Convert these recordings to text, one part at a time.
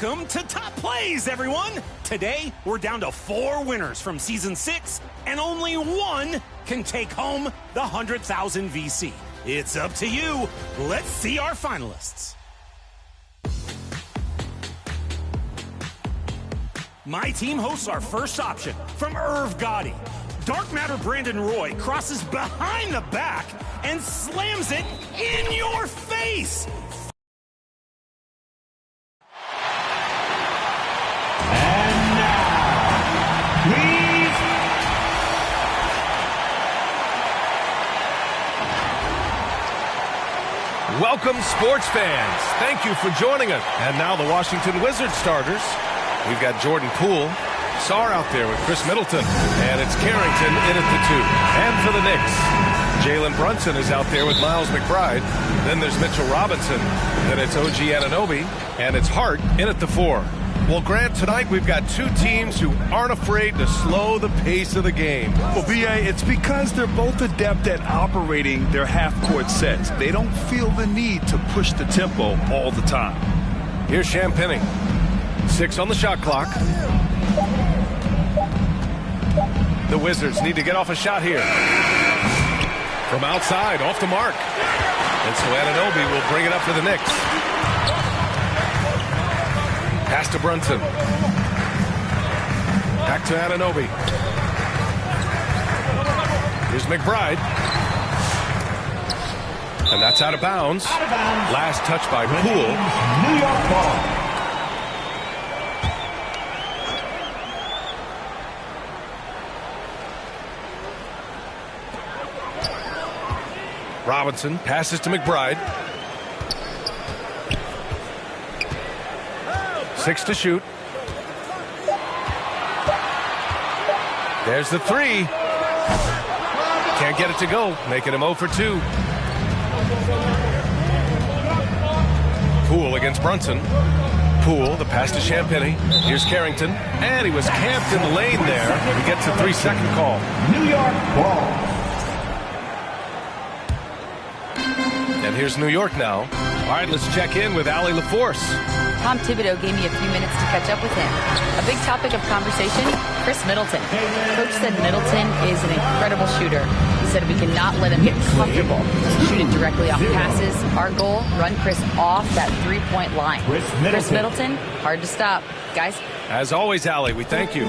Welcome to Top Plays, everyone! Today, we're down to 4 winners from Season 6, and only one can take home the 100,000 VC. It's up to you. Let's see our finalists. My team hosts our first option from Irv Gotti. Dark Matter Brandon Roy crosses behind the back and slams it in your face! Welcome, sports fans. Thank you for joining us. And now the Washington Wizards starters. We've got Jordan Poole, Sarr out there with Chris Middleton, and it's Carrington in at the 2. And for the Knicks, Jalen Brunson is out there with Miles McBride. Then there's Mitchell Robinson. Then it's OG Anunoby, and it's Hart in at the 4. Well, Grant, tonight we've got 2 teams who aren't afraid to slow the pace of the game. Well, B.A., it's because they're both adept at operating their half-court sets. They don't feel the need to push the tempo all the time. Here's Champagnie. 6 on the shot clock. The Wizards need to get off a shot here. From outside, off the mark. And so Anunoby will bring it up for the Knicks. Pass to Brunson. Back to Anunoby. Here's McBride. And that's out of bounds. Last touch by Poole. New York ball. Robinson passes to McBride. 6 to shoot. There's the 3. Can't get it to go, making him 0 for 2. Poole against Brunson. Poole, the pass to Champagnie. Here's Carrington, and he was camped in the lane there. He gets a 3-second call. New York ball. And here's New York now. All right, let's check in with Allie LaForce. Tom Thibodeau gave me a few minutes to catch up with him. A big topic of conversation, Chris Middleton. Coach said Middleton is an incredible shooter. He said we cannot let him get comfortable shooting directly off passes. Our goal, run Chris off that 3-point line. Chris Middleton, hard to stop. Guys. As always, Allie, we thank you.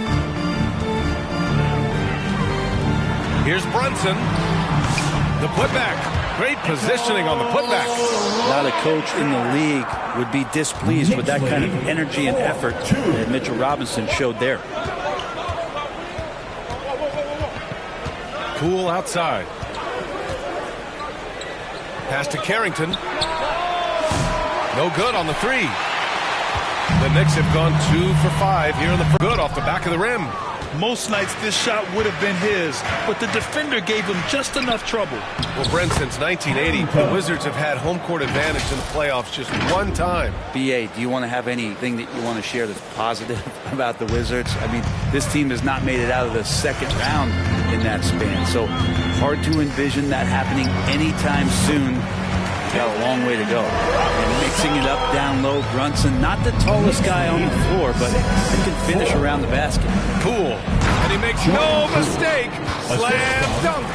Here's Brunson. The putback. Great positioning on the putback. Not a coach in the league would be displeased with that kind of energy and effort that Mitchell Robinson showed there. Poole outside. Pass to Carrington. No good on the 3. The Knicks have gone 2 for 5 here in the good off the back of the rim. Most nights this shot would have been his, but the defender gave him just enough trouble. Well, Brent, since 1980, the Wizards have had home court advantage in the playoffs just one time. B.A., do you want to have anything that you want to share that's positive about the Wizards? I mean, this team has not made it out of the second round in that span, so hard to envision that happening anytime soon. Got a long way to go. And mixing it up down low, Brunson, not the tallest guy on the floor, but he can finish around the basket. Poole, and he makes no mistake. Slam dunk.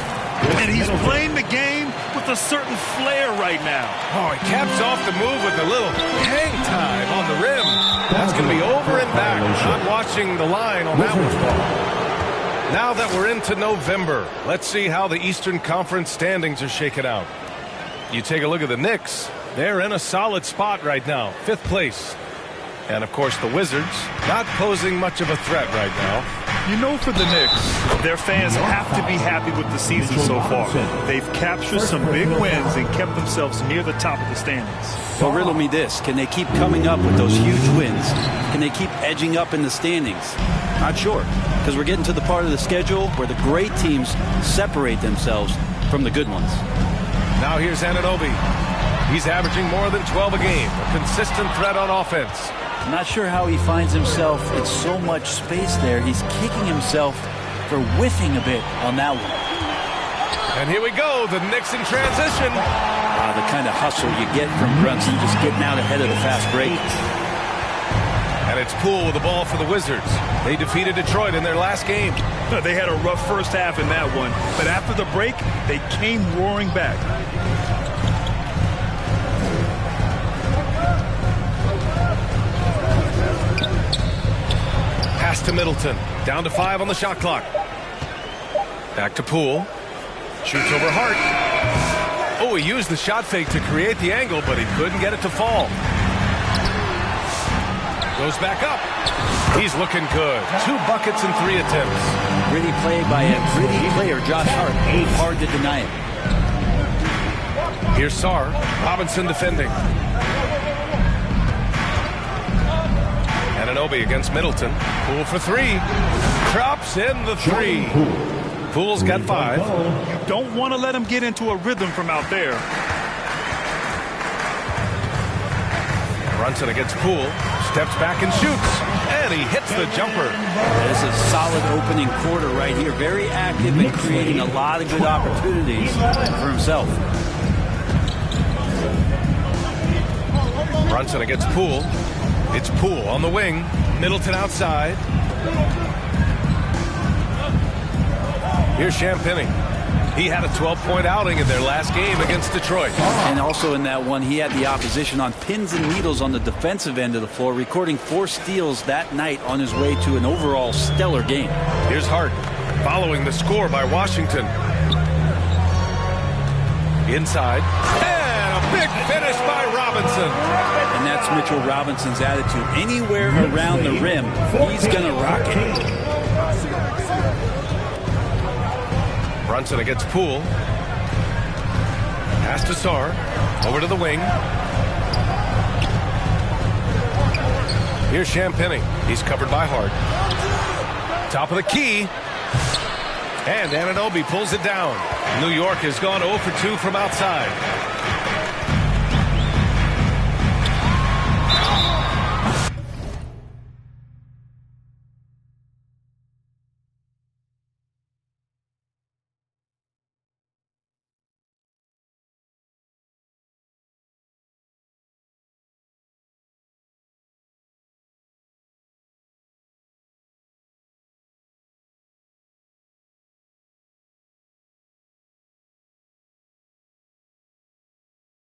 And he's playing the game with a certain flair right now. Oh, he caps off the move with a little hang time on the rim. That's going to be over and back. Not watching the line on that one. Now that we're into November, let's see how the Eastern Conference standings are shaken out. You take a look at the Knicks. They're in a solid spot right now, 5th place. And, of course, the Wizards not posing much of a threat right now. You know, for the Knicks, their fans have to be happy with the season so far. They've captured some big wins and kept themselves near the top of the standings. So riddle me this. Can they keep coming up with those huge wins? Can they keep edging up in the standings? Not sure, because we're getting to the part of the schedule where the great teams separate themselves from the good ones. Now here's Anunoby. He's averaging more than 12 a game. A consistent threat on offense. I'm not sure how he finds himself in so much space there. He's kicking himself for whiffing a bit on that one. And here we go, the Knicks in transition. The kind of hustle you get from Brunson, just getting out ahead of the fast break. And it's Poole with the ball for the Wizards. They defeated Detroit in their last game. They had a rough first half in that one, but after the break, they came roaring back. Pass to Middleton. Down to 5 on the shot clock. Back to Poole. Shoots over Hart. Oh, he used the shot fake to create the angle, but he couldn't get it to fall. Goes back up. He's looking good. 2 buckets and 3 attempts. Gritty play by a gritty player, Josh Hart. Hard to deny it. Here's Sarr. Robinson defending. Anunoby against Middleton. Poole for 3. Drops in the 3. Poole's got 5. You don't want to let him get into a rhythm from out there. Brunson against Poole. Steps back and shoots. And he hits the jumper. That is a solid opening quarter right here. Very active and creating a lot of good opportunities for himself. Brunson against Poole. It's Poole on the wing. Middleton outside. Here's Champagnie. He had a 12-point outing in their last game against Detroit. And also in that one, he had the opposition on pins and needles on the defensive end of the floor, recording 4 steals that night on his way to an overall stellar game. Here's Hart following the score by Washington. Inside. And a big finish by Robinson. And that's Mitchell Robinson's attitude. Anywhere around the rim, he's going to rock it. Brunson against Poole. Pass to Sarr. Over to the wing. Here's Champagnie. He's covered by Hart. Top of the key. And Anunoby pulls it down. New York has gone 0 for 2 from outside.